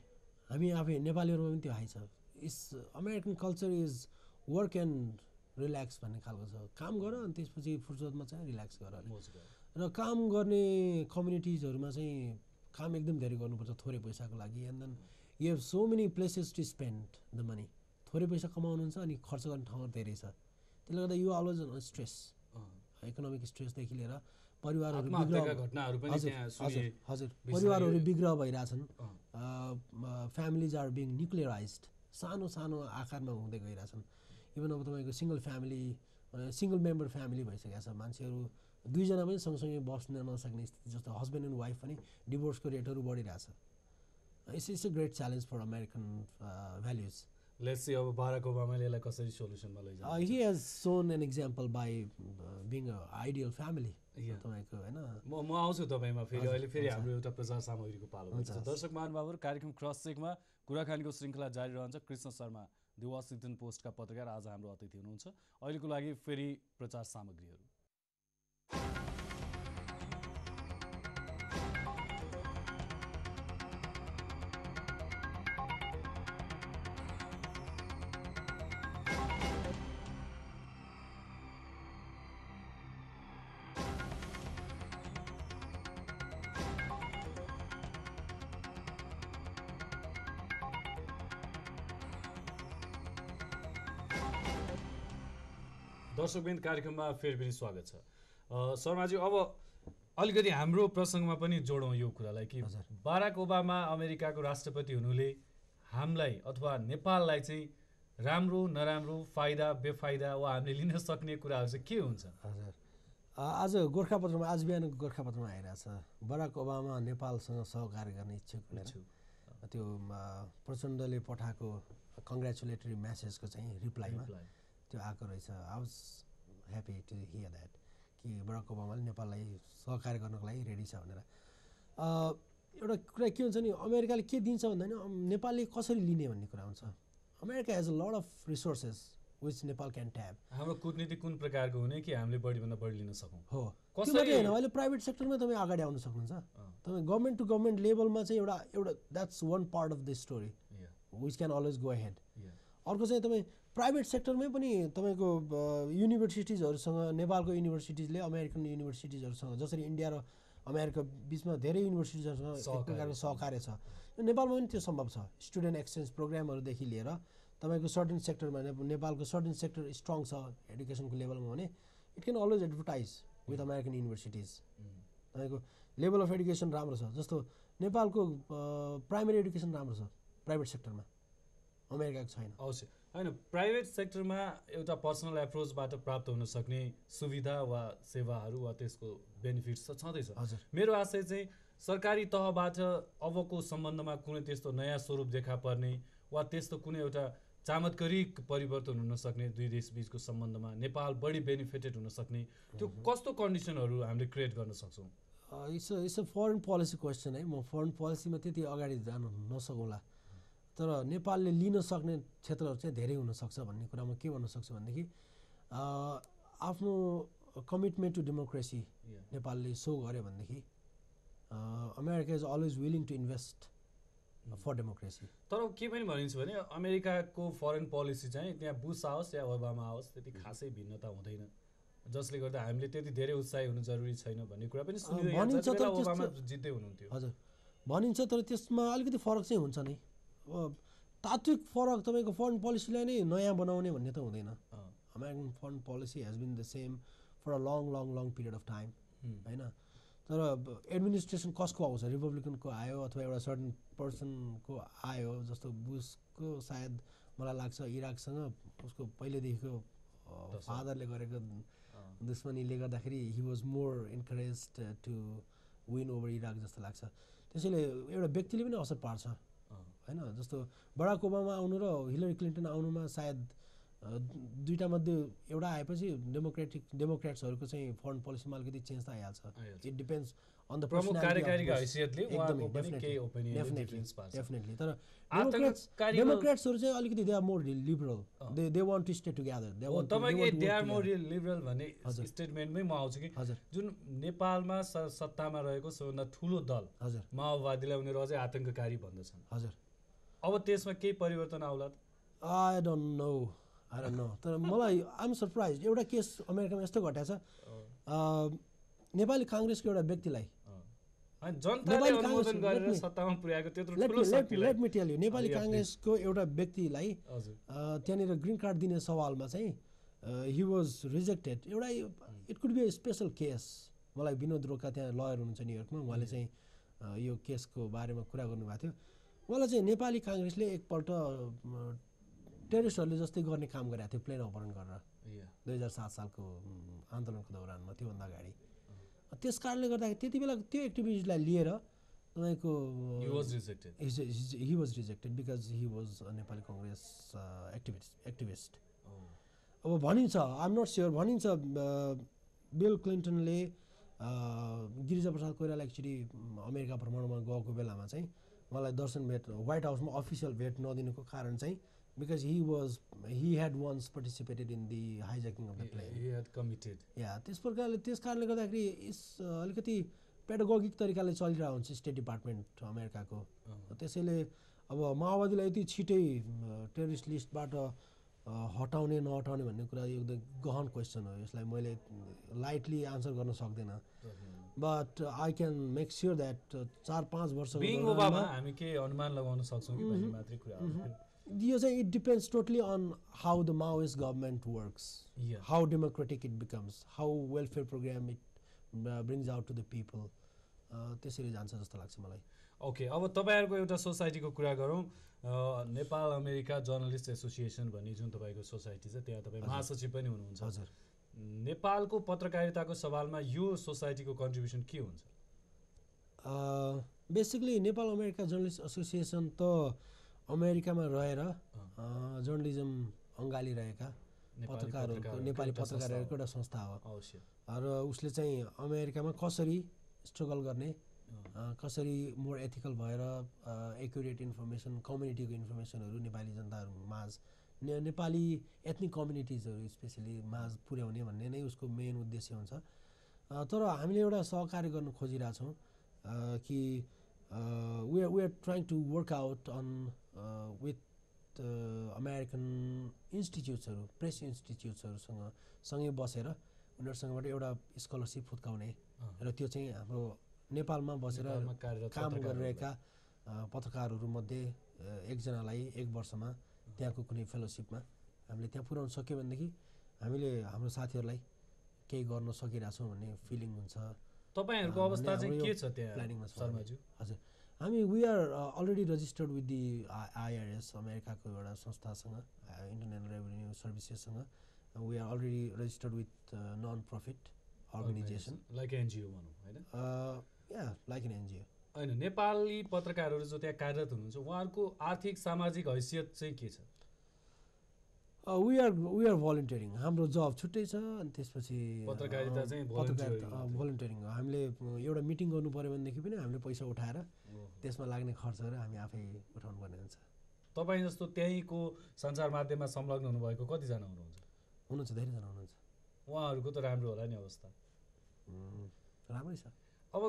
हामी आफै नेपालीहरूमा पनि त्यो हाई छ। It's American culture is work and relax भन्ने खालको छ। काम गर अनि त्यसपछि फुर्सदमा चाहिँ रिल्याक्स गर। र काम गर्ने कम्युनिटिजहरूमा चाहिँ काम एकदम धेरै गर्नुपर्छ थोरै पैसाको लागि। And then you have so many places to spend the money. थोरै पैसा कमाउनुहुन्छ अनि खर्च गर्ने ठाउँहरू धेरै छ। त्यसले गर्दा you always on stress, economic स्ट्रेसदेखि लिएर परिवारहरू परिवारहरू विग्रह भइरहेछन्। फ्यामिलिज आर बिङ न्युक्लियराइज्ड, सानो सानो आकारमा हुँदै गइरहेछन्। इभन अब तपाईँको सिङ्गल मेम्बर फ्यामिली भइसकेको छ। मान्छेहरू दुईजना पनि सँगसँगै बस्न नसक्ने स्थिति, जस्तो हस्बेन्ड एन्ड वाइफ पनि डिभोर्सको रेटहरू बढिरहेछ। It's a great challenge for American values. Let's see अब बाराक ओबामाले यसलाई कसरी सोल्युसनमा लैजान्छ। He has shown an example by being a ideal family तपाईँको, होइन? म आउँछु तपाईँमा फेरि। अहिले फेरि हाम्रो एउटा प्रचार सामग्रीको पालो हुन्छ। दर्शक महानुभावहरू, कार्यक्रम क्रस चेकमा कुराकानीको श्रृङ्खला जारी रहन्छ। कृष्ण शर्मा, द वासिङटन पोस्टका पत्रकार, आज हाम्रो अतिथि हुनुहुन्छ। अहिलेको लागि फेरि प्रचार सामग्रीहरू। दर्शकबिन, कार्यक्रममा फेरि पनि स्वागत छ। शर्माजी, अब अलिकति हाम्रो प्रसङ्गमा पनि जोडौँ यो कुरालाई कि बाराक ओबामा अमेरिकाको राष्ट्रपति हुनुले हामीलाई अथवा नेपाललाई चाहिँ राम्रो नराम्रो, फाइदा बेफाइदा वा हामीले लिन सक्ने कुराहरू चाहिँ के हुन्छ? हजुर, आज गोर्खापत्रमा, आज बिहानको गोर्खापत्रमा आइरहेछ, बराक ओबामा नेपालसँग सहकार्य गर्ने इच्छुक भनेर। त्यो प्रचण्डले पठाएको कङ्ग्रेचुलेटरी म्यासेजको चाहिँ रिप्लाईमा त्यो आएको रहेछ। I was happy to hear that कि बराक ओबामाले नेपाललाई सहकार्य गर्नको लागि रेडी छ भनेर। एउटा कुरा के हुन्छ नि, अमेरिकाले के दिन्छ भन्दा नि नेपालले कसरी लिने भन्ने कुरा हुन्छ। America has a lot of resources which Nepal can tap. हाम्रो कूटनीति कुन प्रकारको हुने कि हामीले बढीभन्दा बढी लिन सकौँ? हो, त्यो मात्रै होइन, अहिले प्राइभेट सेक्टरमा तपाईँ अगाडि आउन सक्नुहुन्छ। तपाईँ गभर्मेन्ट टु गभर्मेन्ट लेभलमा चाहिँ एउटा that's one part of the story which can always go ahead. अर्को चाहिँ तपाईँ प्राइभेट सेक्टरमै पनि तपाईँको युनिभर्सिटिजहरूसँग, नेपालको युनिभर्सिटिजले अमेरिकन युनिभर्सिटिजहरूसँग, जसरी इन्डिया र अमेरिका बिचमा धेरै युनिभर्सिटिजहरूसँग एक प्रकारको सहकार्य छ, नेपालमा पनि त्यो सम्भव छ। स्टुडेन्ट एक्सचेन्ज प्रोग्रामहरूदेखि लिएर तपाईँको सर्टेन सेक्टरमा, नेपालको सर्टेन सेक्टर स्ट्रङ छ एडुकेसनको लेभलमा भने it can always advertise with American universities. तपाईँको लेभल अफ एडुकेसन राम्रो छ, जस्तो नेपालको प्राइमेरी एडुकेसन राम्रो छ प्राइभेट सेक्टरमा, अमेरिकाको छैन। अवश्य होइन, प्राइभेट सेक्टरमा एउटा पर्सनल एप्रोचबाट प्राप्त हुन सक्ने सुविधा वा सेवाहरू वा त्यसको बेनिफिट्स त छँदैछ। मेरो आशय चाहिँ सरकारी तहबाट अबको सम्बन्धमा कुनै त्यस्तो नयाँ स्वरूप देखा पर्ने वा त्यस्तो कुनै एउटा चामत्कारिक परिवर्तन हुन सक्ने, दुई देश बिचको सम्बन्धमा नेपाल बढी बेनिफिटेड हुन सक्ने त्यो कस्तो कन्डिसनहरू हामीले क्रिएट गर्न सक्छौँ? It's a foreign policy question है। म फरेन पोलिसीमा त्यति अगाडि जान नसकौँला, तर नेपालले लिन सक्ने क्षेत्रहरू चाहिँ धेरै हुनसक्छ भन्ने कुरामा के भन्न सक्छु भनेदेखि आफ्नो कमिटमेन्ट टु डेमोक्रेसी नेपालले सो गर्यो भनेदेखि America is always willing to invest for democracy. तर के पनि भनिन्छ भने अमेरिकाको फरेन पोलिसी चाहिँ त्यहाँ बुस आओस् या ओबामा आओस् त्यति खासै भिन्नता हुँदैन, जसले गर्दा हामीले त्यति धेरै उत्साही हुनु जरुरी छैन भन्ने कुरा पनि सुनिन्छ। ओबामा जित्दै हुनुहुन्थ्यो। हजुर, भनिन्छ, तर त्यसमा अलिकति फरक चाहिँ हुन्छ नै। तात्विक फरक तपाईँको फरेन पोलिसीलाई नै नयाँ बनाउने भन्ने त हुँदैन। American foreign policy has been the same for a long long long period of time, होइन? तर एडमिनिस्ट्रेसन कसको आउँछ, रिपब्लिकनको आयो अथवा एउटा सर्टन पर्सनको आयो, जस्तो बुसको सायद मलाई लाग्छ इराकसँग उसको पहिलेदेखिको फादरले गरेको दुश्मनीले गर्दाखेरि he was more encouraged to win over Iraq जस्तो लाग्छ। त्यसैले एउटा व्यक्तिले पनि असर पार्छ, होइन? जस्तो बराक ओबामा आउनु र हिलरी क्लिन्टन आउनुमा सायद दुईटा मध्ये एउटा आएपछि डेमोक्रेट्सहरूको चाहिँ फरेन पोलिसीमा अलिकति चेन्ज त आइहाल्छ इट डिपेन्ड्स अन द प्रमुख कार्यकारीका हैसियतले उहाँको पनि केही ओपिनियन डिफरेन्स पार्छ डेफिनेटली तर डेमोक्रेट्सहरू चाहिँ अलिकति they are more liberal they want to stay together तपाईको दे आर मोर लिबरल भन्ने स्टेटमेन्टमै म आउँछु कि जुन नेपालमा सत्तामा रहेको सबभन्दा ठुलो दल माओवादीलाई उनीहरू अझै आतंककारी भन्दछन् हजुर अब त्यसमा केही परिवर्तन आउला आई डोन्ट नो तर मलाई आइ एम सरप्राइज एउटा केस अमेरिकामा यस्तो घटेको छ नेपाली काङ्ग्रेसको एउटा व्यक्तिलाई let me tell you Nepali काङ्ग्रेसको एउटा व्यक्तिलाई त्यहाँनिर ग्रिन कार्ड दिने सवालमा चाहिँ हि वाज रिजेक्टेड एउटा it could be a special case मलाई विनोद रोका त्यहाँ लयर हुनुहुन्छ न्युयोर्कमा उहाँले चाहिँ यो केसको बारेमा कुरा गर्नुभएको थियो उहाँलाई चाहिँ नेपाली काङ्ग्रेसले एकपल्ट टेरिस्टहरूले जस्तै गर्ने काम गरेको थियो प्लेन अपहरण गरेर 2007 सालको आन्दोलनको दौरानमा त्योभन्दा अगाडि त्यस कारणले गर्दाखेरि त्यति बेला त्यो एक्टिभिस्टलाई लिएर तपाईँको he was rejected because he was Nepali Congress activist अब भनिन्छ आइ एम नट स्योर भनिन्छ बिल क्लिन्टनले गिरिजाप्रसाद कोइराला एक्चुली अमेरिका भ्रमणमा गएको बेलामा चाहिँ मलाई दर्शन भेट व्हाइट हाउसमा अफिसियल भेट नदिनुको कारण चाहिँ because he had once participated in the hijacking of the plane. He had committed. Yeah, त्यस कारणले गर्दाखेरि अलिकति पेडागोगिक तरिकाले चलिरहेको हुन्छ स्टेट डिपार्टमेन्ट अमेरिकाको त्यसैले अब माओवादीलाई यति छिटै टेरिस्ट लिस्टबाट हटाउने नहटाउने भन्ने कुरा एकदम गहन क्वेसन हो यसलाई मैले लाइटली आन्सर गर्न सक्दैन but I can make sure that 4-5 वर्षको हामी के अनुमान लगाउन सक्छौँ कि भन्ने मात्रै कुरा हो यो चाहिँ it depends totally on how the Maoist government works how democratic it becomes how welfare program it brings out to the people त्यसरी जान्छ जस्तो लाग्छ मलाई ओके अब तपाईँहरूको एउटा सोसाइटीको कुरा गरौँ नेपाल अमेरिका जर्नलिस्ट एसोसिएसन भन्ने जुन तपाईँको सोसाइटी छ त्यहाँ तपाईँ महासचिव पनि हुनुहुन्छ हजुर नेपालको पत्रकारिताको सवालमा यो सोसाइटीको कन्ट्रिब्युसन के हुन्छ basically Nepal America journalist association त अमेरिकामा रहेर जर्नलिजम अँगालिरहेका पत्रकारहरूको नेपाली पत्रकारहरूको एउटा संस्था हो अवश्य र उसले चाहिँ अमेरिकामा कसरी स्ट्रगल गर्ने कसरी मोर एथिकल भएर एक्युरेट इन्फर्मेसन कम्युनिटीको इन्फर्मेसनहरू नेपाली जनताहरू माझ नेपाली एथनिक कम्युनिटिजहरू स्पेसली माझ पुर्याउने भन्ने नै उसको मेन उद्देश्य हुन्छ तर हामीले एउटा सहकार्य गर्न खोजिरहेछौँ कि we are trying to work out on with American institutes press इन्स्टिट्युट्सहरूसँग सँगै बसेर उनीहरूसँगबाट एउटा स्कलरसिप फुत्काउने र त्यो चाहिँ हाम्रो नेपालमा बसेर काम गरिरहेका पत्रकारहरूमध्ये एकजनालाई 1 वर्षमा त्यहाँको कुनै फेलोसिपमा हामीले त्यहाँ पुर्याउन सक्यो भनेदेखि हामीले हाम्रो साथीहरूलाई केही गर्न सकिरहेछौँ भन्ने फिलिङ हुन्छ तपाईहरुको अवस्था चाहिँ के छ त्यहाँ प्लानिङमा शर्माज्यू हजुर हामी we are already registered with the IRS अमेरिकाको एउटा संस्थासँग इन्टरनल रेभेन्यू सर्भिसेससँग we are already registered with non profit organization like NGO भनौँ हैन या लाइक एन एनजिओ हैन नेपाली पत्रकारहरू जो त्यहाँ कार्यरत हुनुहुन्छ उहाँहरूको आर्थिक सामाजिक हैसियत चाहिँ के छ वी आर भलन्टियरिङ हाम्रो जब छुट्टै छ अनि त्यसपछि पत्रकारिता चाहिँ भलन्टियरिङ हो हामीले एउटा मिटिङ गर्नु पर्यो भनेदेखि पनि हामीले पैसा उठाएर त्यसमा लाग्ने खर्चहरू हामी आफै उठाउनु पर्ने हुन्छ तपाईँ जस्तो त्यहीँको सञ्चार माध्यममा संलग्न हुनुभएको कतिजना हुनुहुन्छ धेरैजना हुनुहुन्छ उहाँहरूको त राम्रो होला नि अवस्था राम्रै छ अब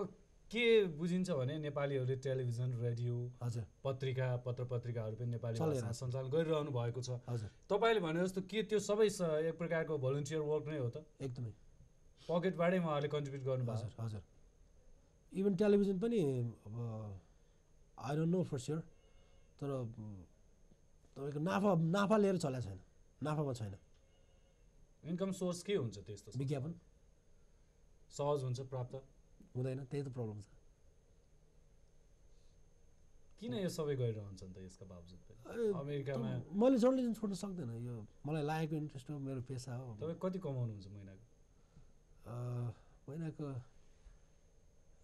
के बुझिन्छ भने नेपालीहरूले टेलिभिजन रेडियो हजुर पत्रिका पत्रपत्रिकाहरू पनि नेपाली भाषामा सञ्चालन गरिरहनु भएको छ हजुर तपाईँले भने जस्तो के त्यो सबै एक प्रकारको भलन्टियर वर्क नै हो त एकदमै पकेटबाटै उहाँहरूले कन्ट्रिब्युट गर्नुभएको हजुर हजुर इभन टेलिभिजन पनि अब I don't know for sure तर तपाईँको नाफा लिएर चलेको छैन नाफामा छैन इन्कम सोर्स के हुन्छ त्यस्तो विज्ञापन सहज हुन्छ प्राप्त हुँदैन त्यही त प्रब्लम छ किन यो सबै गरिरहन्छन् त यसका बावजुद अमेरिकामा मैले जर्नलिजम छोड्न सक्दैन यो मलाई लागेको इन्ट्रेस्ट हो मेरो पेसा हो तपाईँ कति कमाउनुहुन्छ महिनाको महिनाको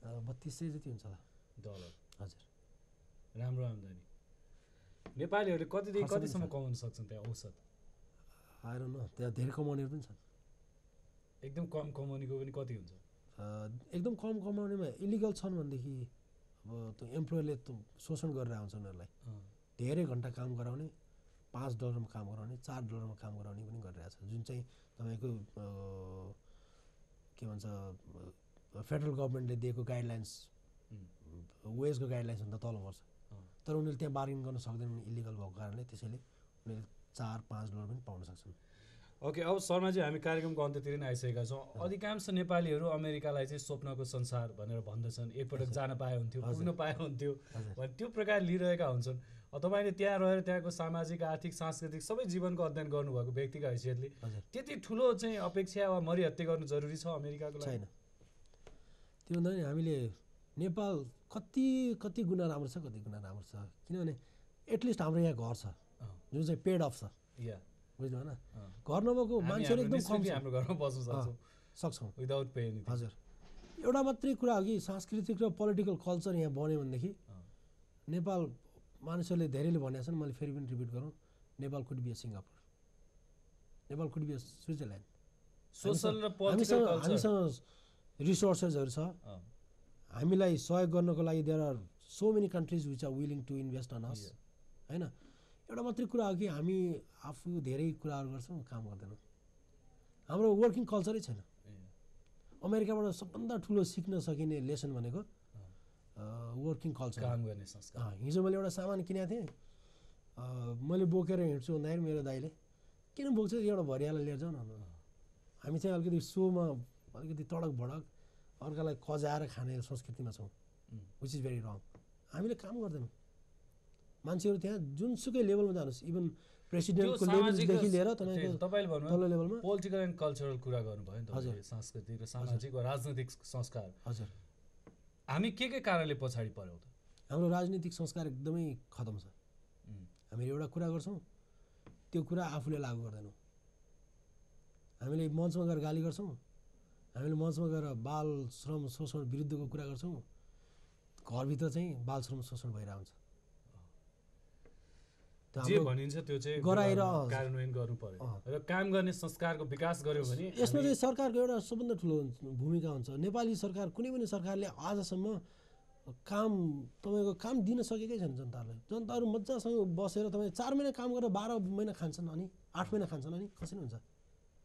3200 जति हुन्छ होला डलर हजुर राम्रो आम्दानी नेपालीहरूले कतिदेखि कतिसम्म कमाउन सक्छन् त्यहाँ औसत आई डोन्ट नो त्यहाँ धेरै कमाउनेहरू पनि छन् एकदम कम कमाउनेको पनि कति हुन्छ? एकदम कम कमाउनेमा इलिगल छन् भनेदेखि अब त्यो एम्प्लोयरले शोषण गरेर आउँछ उनीहरूलाई धेरै घन्टा काम गराउने, $5 काम गराउने, $4 काम गराउने पनि गरिरहेछ, जुन चाहिँ तपाईँको के भन्छ फेडरल गभर्मेन्टले दिएको गाइडलाइन्स वेजको गाइडलाइन्सभन्दा तल गर्छ। तर उनीहरूले त्यहाँ बार्गेन गर्न सक्दैनन् इलिगल भएको कारणले, त्यसैले उनीहरूले $4-5 पनि पाउन सक्छन्। ओके, अब शर्माजी हामी कार्यक्रमको अन्त्यतिर नै आइसकेका छौँ। अधिकांश नेपालीहरू अमेरिकालाई चाहिँ स्वप्नको संसार भनेर भन्दछन्, एकपटक जान पाए हुन्थ्यो, पुग्न पाए हुन्थ्यो भने त्यो प्रकार लिइरहेका हुन्छन्। तपाईँले त्यहाँ रहेर त्यहाँको सामाजिक, आर्थिक, सांस्कृतिक सबै जीवनको अध्ययन गर्नुभएको व्यक्तिका हैसियतले त्यति ठुलो चाहिँ अपेक्षा वा मरिहत्ते गर्नु जरुरी छ अमेरिकाको लागि? छैन। त्यो भन्दा नि हामीले नेपाल कति गुणा राम्रो छ, कति गुणा राम्रो छ, किनभने एटलिस्ट हाम्रो यहाँ घर छ जुन चाहिँ पेड अफ छ। बुझ्नु भएन? घर नभएको मान्छेहरू एकदम कम छ। हाम्रो घरमा बस्न सक्छौँ विदाउट पे। हजुर, एउटा मात्रै कुरा हो कि सांस्कृतिक र पोलिटिकल कल्चर यहाँ बन्यो भनेदेखि नेपाल मानिसहरूले धेरैले भनेका छन्, मैले फेरि पनि रिपिट गरौँ, Nepal could be a Singapore, Nepal could be a Switzerland. Social र पोलिटिकल कल्चर, हामीसँग रिसोर्सेसहरू छ, हामीलाई सहयोग गर्नको लागि there are so many countries which are willing to invest on us, होइन? एउटा मात्रै कुरा हो कि हामी आफू धेरै कुराहरू गर्छौँ, काम गर्दैनौँ। हाम्रो वर्किङ कल्चरै छैन। अमेरिकाबाट सबभन्दा ठुलो सिक्न सकिने लेसन भनेको वर्किङ कल्चर, काम गर्ने संस्कार। हिजो मैले एउटा सामान किनेको थिएँ, मैले बोकेर हिँड्छु भन्दाखेरि मेरो दाइले किन बोक्छौ, एउटा भरियालाई लिएर जाउँ न। हामी चाहिँ अलिकति सोमा अलिकति तडक भडक अर्कालाई कजाएर खाने संस्कृतिमा छौँ, विच इज भेरी रङ। हामीले काम गर्दैनौँ। मान्छेहरू त्यहाँ जुनसुकै लेभलमा जानुहोस्, इभन प्रेसिडेन्टको लेभलदेखि लिएर तपाईँले तल्लो लेभलमा पोलिटिकल एन्ड कल्चरल कुरा गर्नुभयो नि तपाईँले, सांस्कृतिक र सामाजिक वा राजनैतिक संस्कार। हजुर, हामी के कारणले पछाडि पर्यौँ त? हाम्रो राजनीतिक संस्कार एकदमै खतम छ। हामीले एउटा कुरा गर्छौँ, त्यो कुरा आफूले लागू गर्दैनौँ। हामीले मञ्चमा गएर गाली गर्छौँ, हामीले मञ्चमा गएर बाल श्रम शोषण विरुद्धको कुरा गर्छौँ, घरभित्र चाहिँ बाल श्रम शोषण भइरहेको हुन्छ। जे भनिन्छ त्यो चाहिँ गराएर कार्यान्वयन गर्नु पर्यो र काम गर्ने संस्कारको विकास गर्यो भने यसमा चाहिँ सरकारको एउटा सबभन्दा ठुलो भूमिका हुन्छ। नेपाली सरकार, कुनै पनि सरकारले आजसम्म तपाईँको काम दिन सकेकै छैन जनतालाई। जनताहरू मजासँग बसेर तपाईँ 4 महिना काम गरेर 12 महिना खान्छन्, अनि 8 महिना खान्छन्, अनि कसरी हुन्छ?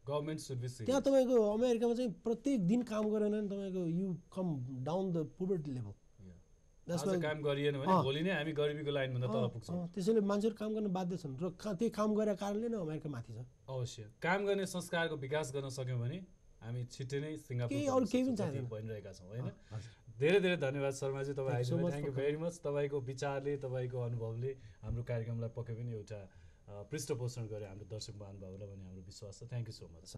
Government should be serious. त्यहाँ तपाईँको अमेरिकामा चाहिँ प्रत्येक दिन काम गरेन भने तपाईँको you come down the poverty level. काम गरिएन भने भोलि नै हामी गरिबीको लाइनभन्दा तल पुग्छौँ। त्यसैले मान्छेहरू काम गर्न बाध्य छन् र त्यही काम गरेको कारणले नै अमेरिका माथि छ। अवश्य काम गर्ने संस्कारको विकास गर्न सक्यौँ भने हामी छिट्टै नै सिङ्गापुर बनिरहेका छौँ, होइन? धेरै धेरै धन्यवाद शर्माजी, तपाईँ आइदिनु। Thank you very much. तपाईँको विचारले, तपाईँको अनुभवले हाम्रो कार्यक्रमलाई पक्कै पनि एउटा पृष्ठपोषण गरे हाम्रो दर्शक महानुभावलाई भन्ने हाम्रो विश्वास छ। Thank you so much.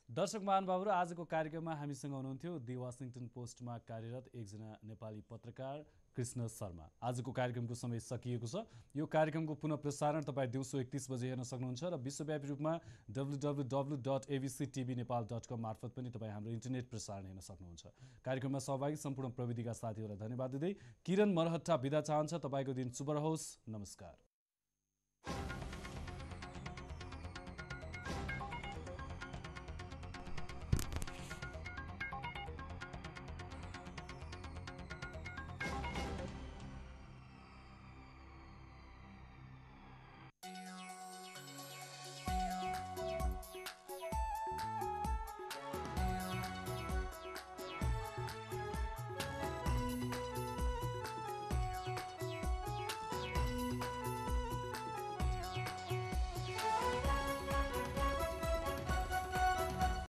दर्शक महानुभावहरू, आजको कार्यक्रममा हामीसँग हुनुहुन्थ्यो दि वासिङटन पोस्टमा कार्यरत एकजना नेपाली पत्रकार कृष्ण शर्मा। आजको कार्यक्रमको समय सकिएको छ। यो कार्यक्रमको पुनः प्रसारण तपाईँ दिउँसो 31 बजे हेर्न सक्नुहुन्छ र विश्वव्यापी रूपमा www.abctvnepal.com मार्फत पनि तपाईँ हाम्रो इन्टरनेट प्रसारण हेर्न सक्नुहुन्छ। कार्यक्रममा सहभागी सम्पूर्ण प्रविधिका साथीहरूलाई धन्यवाद दिँदै किरण मरहट्टा बिदा चाहन्छ। तपाईँको दिन शुभ रहोस्। नमस्कार।